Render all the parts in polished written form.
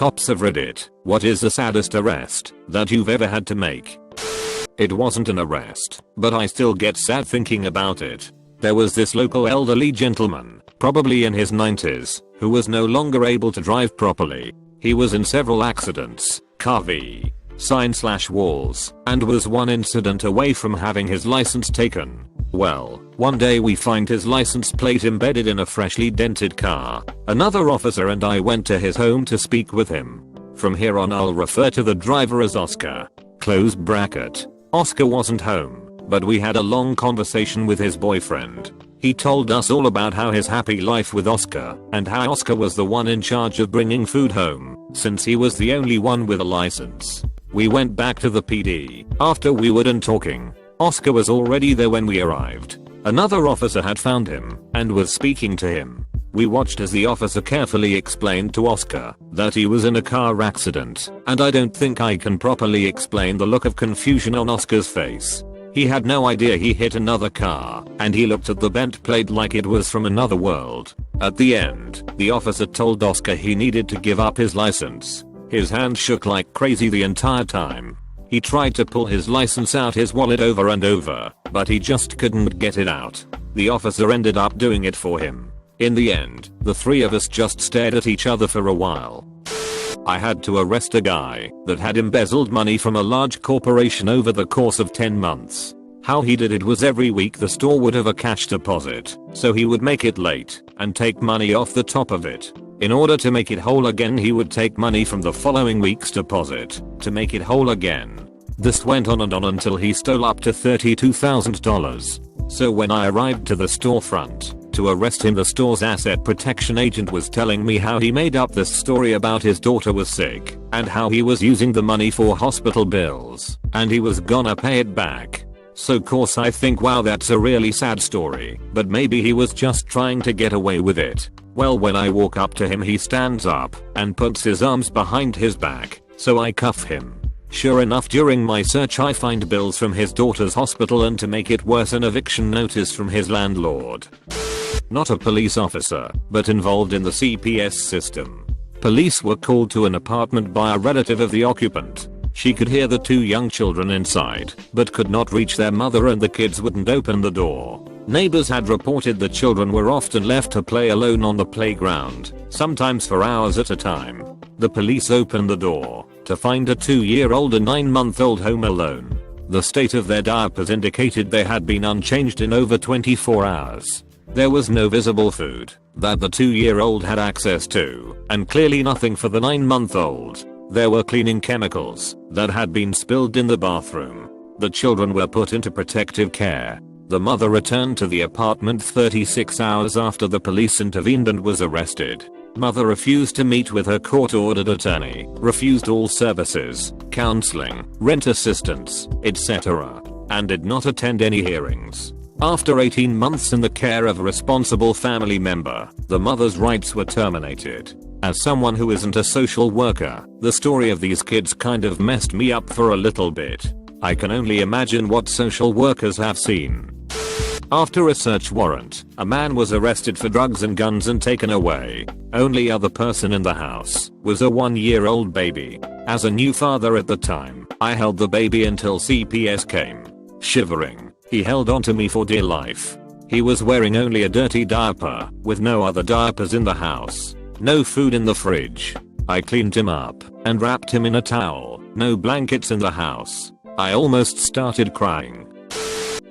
Cops of Reddit, what is the saddest arrest that you've ever had to make? It wasn't an arrest, but I still get sad thinking about it. There was this local elderly gentleman, probably in his 90s, who was no longer able to drive properly. He was in several accidents, car v. sign/walls, and was one incident away from having his license taken. Well, one day we find his license plate embedded in a freshly dented car. Another officer and I went to his home to speak with him. From here on I'll refer to the driver as Oscar. Close bracket. Oscar wasn't home, but we had a long conversation with his boyfriend. He told us all about how his happy life with Oscar, and how Oscar was the one in charge of bringing food home, since he was the only one with a license. We went back to the PD. After we were done talking, Oscar was already there when we arrived. Another officer had found him, and was speaking to him. We watched as the officer carefully explained to Oscar that he was in a car accident, and I don't think I can properly explain the look of confusion on Oscar's face. He had no idea he hit another car, and he looked at the bent plate like it was from another world. At the end, the officer told Oscar he needed to give up his license. His hand shook like crazy the entire time. He tried to pull his license out his wallet over and over, but he just couldn't get it out. The officer ended up doing it for him. In the end, the three of us just stared at each other for a while. I had to arrest a guy that had embezzled money from a large corporation over the course of 10 months. How he did it was every week the store would have a cash deposit, so he would make it late and take money off the top of it. In order to make it whole again, he would take money from the following week's deposit to make it whole again. This went on and on until he stole up to $32,000. So when I arrived to the storefront to arrest him, the store's asset protection agent was telling me how he made up this story about his daughter was sick and how he was using the money for hospital bills and he was gonna pay it back. So course I think, wow, that's a really sad story, but maybe he was just trying to get away with it. Well, when I walk up to him, he stands up and puts his arms behind his back, so I cuff him. Sure enough, during my search I find bills from his daughter's hospital and, to make it worse, an eviction notice from his landlord. Not a police officer, but involved in the CPS system. Police were called to an apartment by a relative of the occupant. She could hear the two young children inside, but could not reach their mother and the kids wouldn't open the door. Neighbors had reported the children were often left to play alone on the playground, sometimes for hours at a time. The police opened the door to find a 2-year-old and 9-month-old home alone. The state of their diapers indicated they had been unchanged in over 24 hours. There was no visible food that the 2-year-old had access to, and clearly nothing for the 9-month-old. There were cleaning chemicals that had been spilled in the bathroom. The children were put into protective care. The mother returned to the apartment 36 hours after the police intervened and was arrested. Mother refused to meet with her court-ordered attorney, refused all services, counseling, rent assistance, etc., and did not attend any hearings. After 18 months in the care of a responsible family member, the mother's rights were terminated. As someone who isn't a social worker, the story of these kids kind of messed me up for a little bit. I can only imagine what social workers have seen. After a search warrant, a man was arrested for drugs and guns and taken away. Only other person in the house was a 1-year-old baby. As a new father at the time, I held the baby until CPS came. Shivering, he held onto me for dear life. He was wearing only a dirty diaper, with no other diapers in the house. No food in the fridge. I cleaned him up and wrapped him in a towel. No blankets in the house. I almost started crying.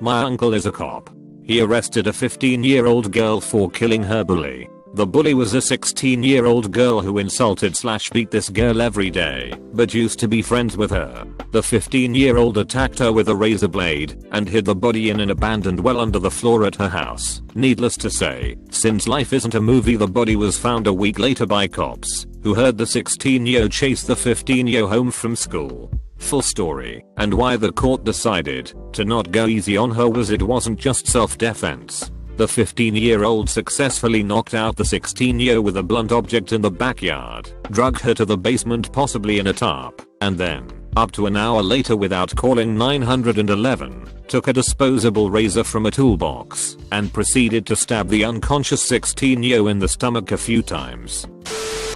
My uncle is a cop. He arrested a 15-year-old girl for killing her bully. The bully was a 16-year-old girl who insulted/beat this girl every day, but used to be friends with her. The 15-year-old attacked her with a razor blade and hid the body in an abandoned well under the floor at her house. Needless to say, since life isn't a movie, the body was found a week later by cops, who heard the 16-year-old chase the 15-year-old home from school. Full story, and why the court decided to not go easy on her was it wasn't just self-defense. The 15-year-old successfully knocked out the 16-year-old with a blunt object in the backyard, dragged her to the basement possibly in a tarp, and then, up to an hour later without calling 911, took a disposable razor from a toolbox and proceeded to stab the unconscious 16-year-old in the stomach a few times.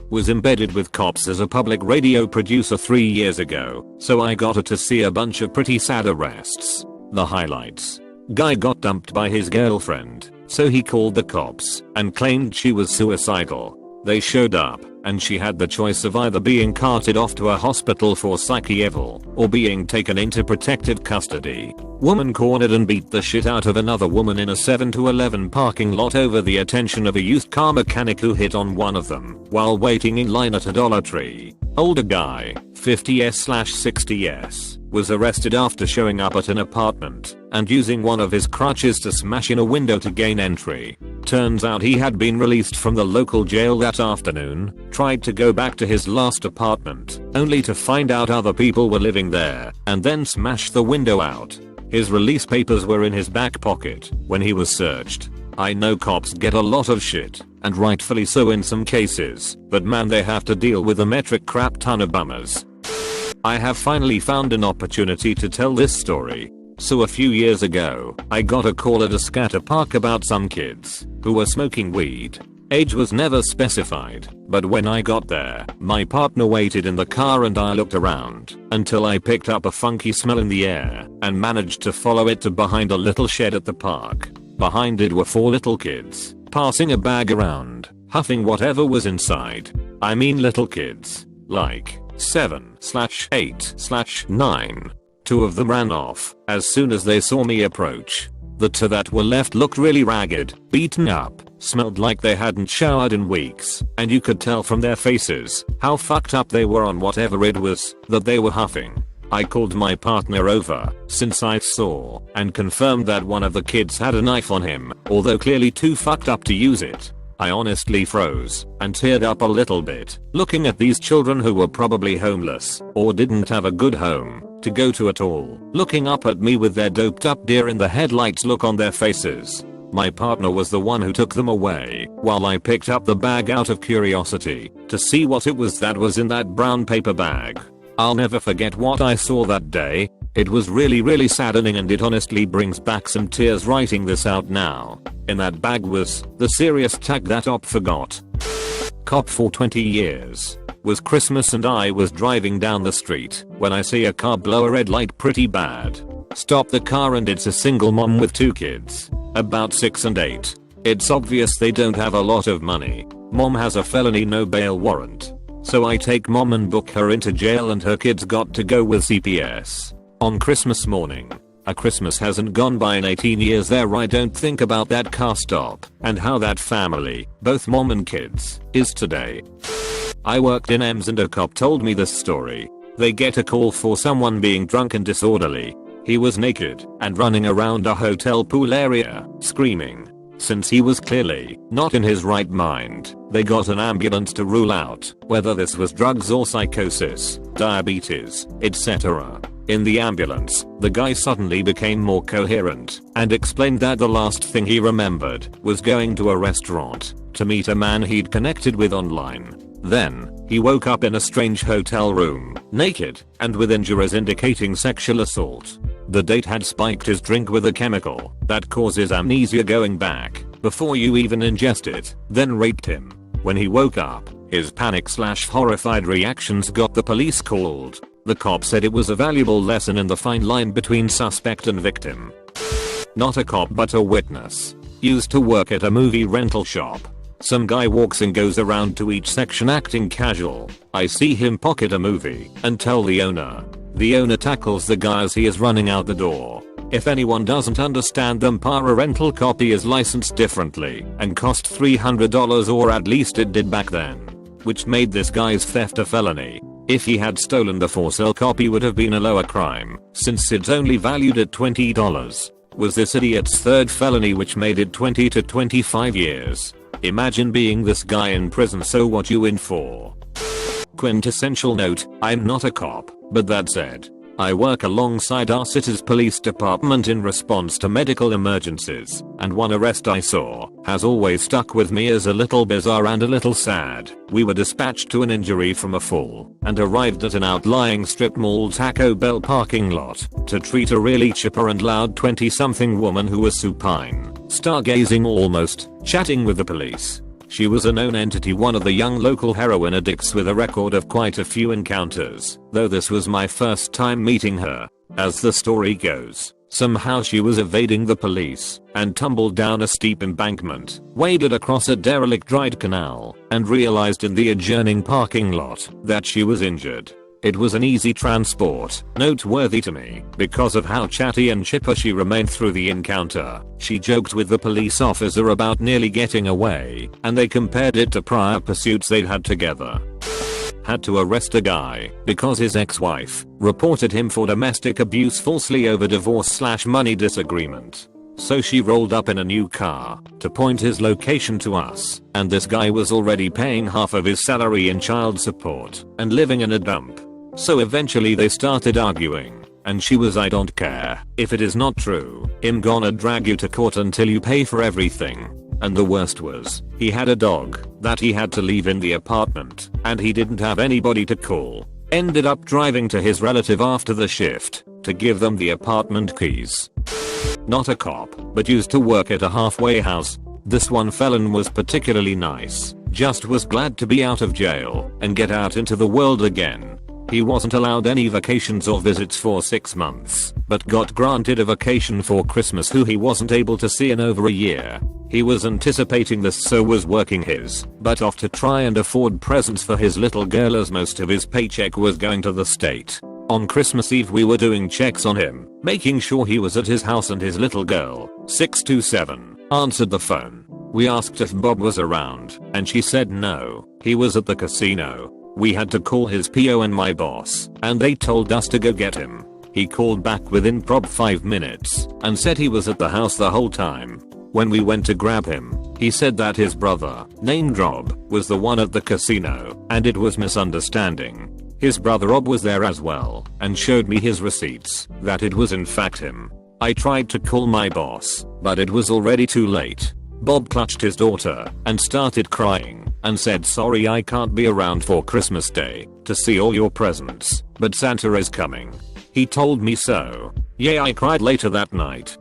Was embedded with cops as a public radio producer 3 years ago, so I got to see a bunch of pretty sad arrests. The highlights. Guy got dumped by his girlfriend, so he called the cops and claimed she was suicidal. They showed up, and she had the choice of either being carted off to a hospital for psyche eval or being taken into protective custody. Woman cornered and beat the shit out of another woman in a 7-Eleven parking lot over the attention of a used car mechanic who hit on one of them while waiting in line at a Dollar Tree. Older guy, 50s/60s, was arrested after showing up at an apartment and using one of his crutches to smash in a window to gain entry. Turns out he had been released from the local jail that afternoon, tried to go back to his last apartment, only to find out other people were living there, and then smash the window out. His release papers were in his back pocket when he was searched. I know cops get a lot of shit, and rightfully so in some cases, but man, they have to deal with a metric crap ton of bummers. I have finally found an opportunity to tell this story. So a few years ago, I got a call at a scatter park about some kids who were smoking weed. Age was never specified, but when I got there, my partner waited in the car and I looked around until I picked up a funky smell in the air and managed to follow it to behind a little shed at the park. Behind it were 4 little kids, passing a bag around, huffing whatever was inside. I mean little kids, like 7/8/9. 2 of them ran off as soon as they saw me approach. The 2 that were left looked really ragged, beaten up, smelled like they hadn't showered in weeks, and you could tell from their faces how fucked up they were on whatever it was that they were huffing. I called my partner over, since I saw and confirmed that one of the kids had a knife on him, although clearly too fucked up to use it. I honestly froze and teared up a little bit, looking at these children who were probably homeless or didn't have a good home to go to at all, looking up at me with their doped up deer in the headlights look on their faces. My partner was the one who took them away while I picked up the bag out of curiosity to see what it was that was in that brown paper bag. I'll never forget what I saw that day. It was really saddening, and it honestly brings back some tears writing this out now. In that bag was the serious tag that op forgot. Cop for 20 years. Was Christmas and I was driving down the street when I see a car blow a red light pretty bad. Stop the car and it's a single mom with 2 kids, about 6 and 8. It's obvious they don't have a lot of money. Mom has a felony no bail warrant. So I take mom and book her into jail, and her kids got to go with CPS. On Christmas morning. A Christmas hasn't gone by in 18 years there I don't think about that car stop and how that family, both mom and kids, is today. I worked in EMS and a cop told me this story. They get a call for someone being drunk and disorderly. He was naked and running around a hotel pool area, screaming. Since he was clearly not in his right mind, they got an ambulance to rule out whether this was drugs or psychosis, diabetes, etc. In the ambulance, the guy suddenly became more coherent and explained that the last thing he remembered was going to a restaurant to meet a man he'd connected with online. Then, he woke up in a strange hotel room, naked, and with injuries indicating sexual assault. The date had spiked his drink with a chemical that causes amnesia going back before you even ingest it, then raped him. When he woke up, his panic/horrified reactions got the police called. The cop said it was a valuable lesson in the fine line between suspect and victim. Not a cop but a witness. Used to work at a movie rental shop. Some guy walks and goes around to each section acting casual. I see him pocket a movie and tell the owner. The owner tackles the guy as he is running out the door. If anyone doesn't understand them, a rental copy is licensed differently and cost $300, or at least it did back then, which made this guy's theft a felony. If he had stolen the for sale copy would have been a lower crime, since it's only valued at $20. Was this idiot's 3rd felony, which made it 20 to 25 years. Imagine being this guy in prison. So what you in for? Quintessential note, I'm not a cop, but that said, I work alongside our city's police department in response to medical emergencies, and one arrest I saw has always stuck with me as a little bizarre and a little sad. We were dispatched to an injury from a fall and arrived at an outlying strip mall Taco Bell parking lot to treat a really chipper and loud 20-something woman who was supine, stargazing almost, chatting with the police. She was a known entity, one of the young local heroin addicts with a record of quite a few encounters, though this was my first time meeting her. As the story goes, somehow she was evading the police and tumbled down a steep embankment, waded across a derelict dried canal, and realized in the adjoining parking lot that she was injured. It was an easy transport, noteworthy to me because of how chatty and chipper she remained through the encounter. She joked with the police officer about nearly getting away, and they compared it to prior pursuits they'd had together. Had to arrest a guy because his ex-wife reported him for domestic abuse falsely over divorce/money disagreement. So she rolled up in a new car to point his location to us, and this guy was already paying half of his salary in child support and living in a dump. So eventually they started arguing, and she was, "I don't care if it is not true, I'm gonna drag you to court until you pay for everything." And the worst was, he had a dog that he had to leave in the apartment, and he didn't have anybody to call. Ended up driving to his relative after the shift to give them the apartment keys. Not a cop, but used to work at a halfway house. This one felon was particularly nice, just was glad to be out of jail and get out into the world again. He wasn't allowed any vacations or visits for 6 months, but got granted a vacation for Christmas who he wasn't able to see in over a year. He was anticipating this, so was working his butt off to try and afford presents for his little girl, as most of his paycheck was going to the state. On Christmas Eve we were doing checks on him, making sure he was at his house, and his little girl, 627, answered the phone. We asked if Bob was around, and she said no, he was at the casino. We had to call his PO and my boss, and they told us to go get him. He called back within 5 minutes and said he was at the house the whole time. When we went to grab him, he said that his brother, named Rob, was the one at the casino, and it was misunderstanding. His brother Rob was there as well, and showed me his receipts that it was in fact him. I tried to call my boss, but it was already too late. Bob clutched his daughter and started crying and said, "Sorry, I can't be around for Christmas Day to see all your presents, but Santa is coming. He told me so." Yeah, I cried later that night.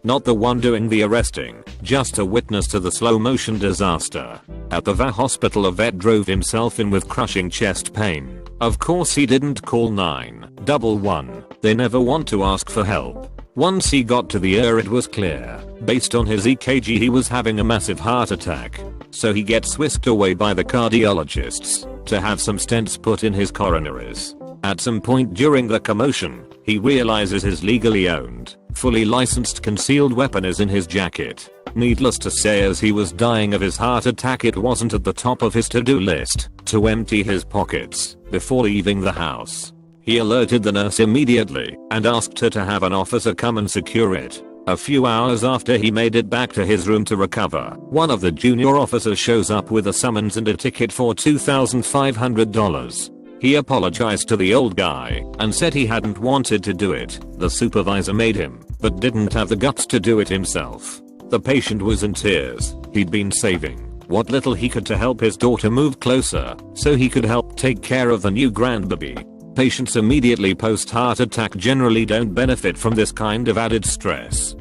Not the one doing the arresting, just a witness to the slow motion disaster. At the VA hospital, a vet drove himself in with crushing chest pain. Of course he didn't call 911. They never want to ask for help. Once he got to the ER, it was clear, based on his EKG, he was having a massive heart attack. So he gets whisked away by the cardiologists to have some stents put in his coronaries. At some point during the commotion, he realizes his legally owned, fully licensed concealed weapon is in his jacket. Needless to say, as he was dying of his heart attack, it wasn't at the top of his to-do list to empty his pockets before leaving the house. He alerted the nurse immediately and asked her to have an officer come and secure it. A few hours after he made it back to his room to recover, one of the junior officers shows up with a summons and a ticket for $2,500. He apologized to the old guy and said he hadn't wanted to do it. The supervisor made him, but didn't have the guts to do it himself. The patient was in tears. He'd been saving what little he could to help his daughter move closer so he could help take care of the new grandbaby. Patients immediately post heart attack generally don't benefit from this kind of added stress.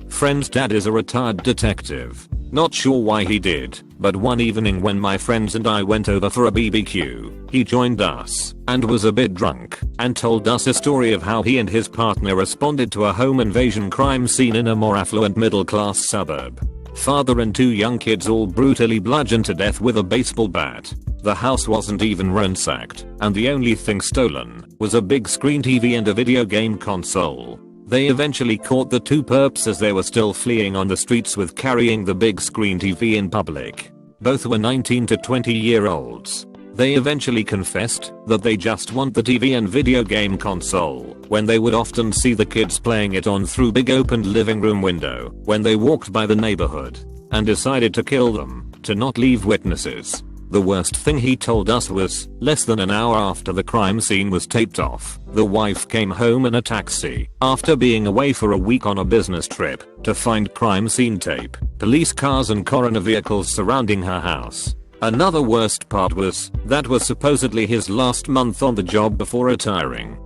Friend's dad is a retired detective. Not sure why he did, but one evening when my friends and I went over for a BBQ, he joined us and was a bit drunk and told us a story of how he and his partner responded to a home invasion crime scene in a more affluent middle-class suburb. Father and 2 young kids all brutally bludgeoned to death with a baseball bat. The house wasn't even ransacked, and the only thing stolen was a big screen TV and a video game console. They eventually caught the 2 perps as they were still fleeing on the streets with carrying the big screen TV in public. Both were 19 to 20-year-olds. They eventually confessed that they just want the TV and video game console, when they would often see the kids playing it on through big opened living room window when they walked by the neighborhood, and decided to kill them to not leave witnesses. The worst thing he told us was, less than an hour after the crime scene was taped off, the wife came home in a taxi after being away for a week on a business trip to find crime scene tape, police cars and coroner vehicles surrounding her house. Another worst part was, that was supposedly his last month on the job before retiring.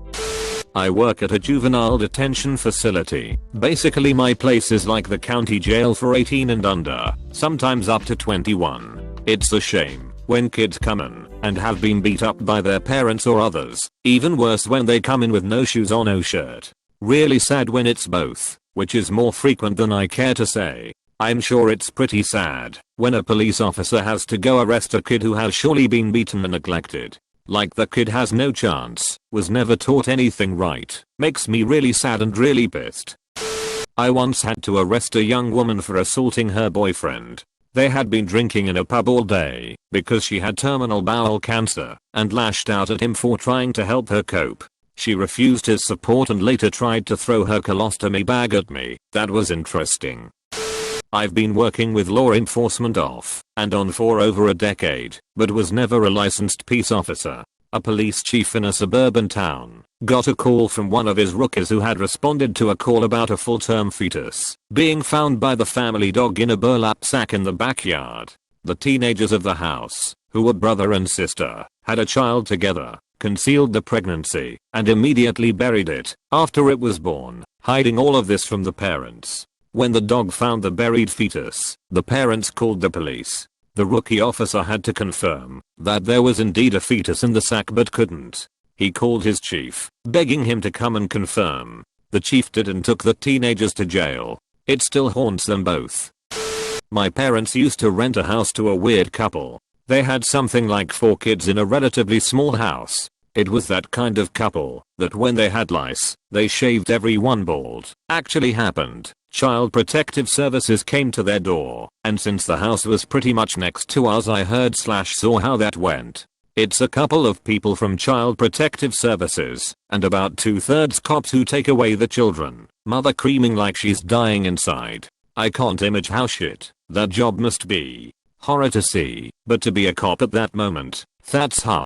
I work at a juvenile detention facility. Basically my place is like the county jail for 18 and under, sometimes up to 21. It's a shame when kids come in and have been beat up by their parents or others. Even worse when they come in with no shoes or no shirt. Really sad when it's both, which is more frequent than I care to say. I'm sure it's pretty sad when a police officer has to go arrest a kid who has surely been beaten and neglected. Like the kid has no chance, was never taught anything right. Makes me really sad and really pissed. I once had to arrest a young woman for assaulting her boyfriend. They had been drinking in a pub all day because she had terminal bowel cancer and lashed out at him for trying to help her cope. She refused his support and later tried to throw her colostomy bag at me. That was interesting. I've been working with law enforcement off and on for over a decade, but was never a licensed peace officer. A police chief in a suburban town got a call from one of his rookies who had responded to a call about a full-term fetus being found by the family dog in a burlap sack in the backyard. The teenagers of the house, who were brother and sister, had a child together, concealed the pregnancy, and immediately buried it after it was born, hiding all of this from the parents. When the dog found the buried fetus, the parents called the police. The rookie officer had to confirm that there was indeed a fetus in the sack but couldn't. He called his chief, begging him to come and confirm. The chief did and took the teenagers to jail. It still haunts them both. My parents used to rent a house to a weird couple. They had something like 4 kids in a relatively small house. It was that kind of couple that when they had lice, they shaved everyone bald. Actually happened. Child Protective Services came to their door, and since the house was pretty much next to us I heard/saw how that went. It's a couple of people from Child Protective Services, and about 2/3 cops who take away the children, mother screaming like she's dying inside. I can't image how shit that job must be. Horror to see, but to be a cop at that moment, that's hard.